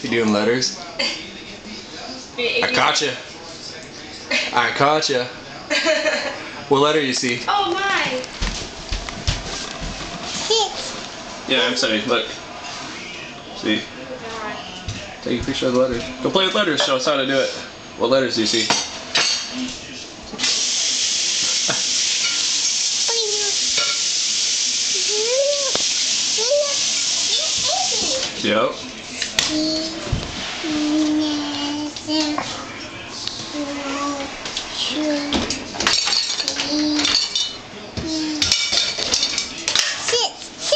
You doing letters? I caught you. I caught you. What letter you see? Oh my! Yeah, I'm sorry. Look. See? Take a picture of the letters. Go play with letters. Show us how to do it. What letters do you see? Yep.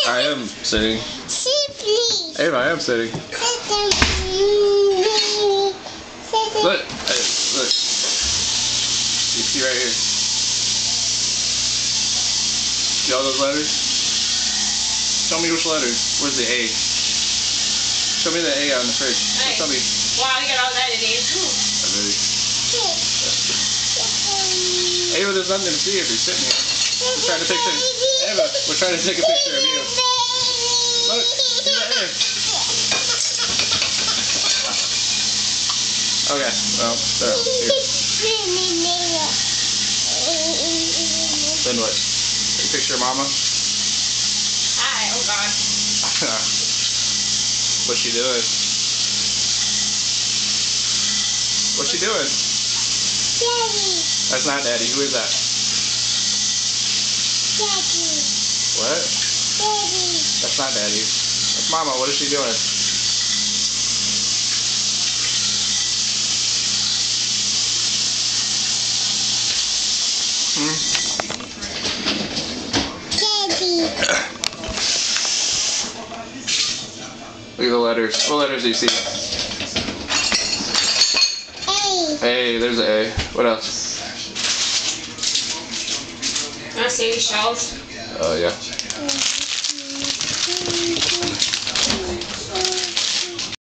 I am sitting. Ava, I am sitting. Look, look. You see right here. See all those letters? Show me which letters. Where's the A? Show me the A on the fridge. Hey. Tell me. Wow, you got all that in here. I'm ready. Ava, there's nothing to see if you're sitting here. We're trying to picture. Ava, we're trying to take a picture of you. Look, see right here. Okay, well, there. Here. Then what? Take a picture of Mama? Hi, oh god. What's she doing? What's she doing? Daddy. That's not Daddy. Who is that? Daddy. What? Daddy. That's not Daddy. That's Mama. What is she doing? Daddy. Look at the letters. What letters do you see? A. A. There's an A. What else? Want to see these shells? Oh, yeah.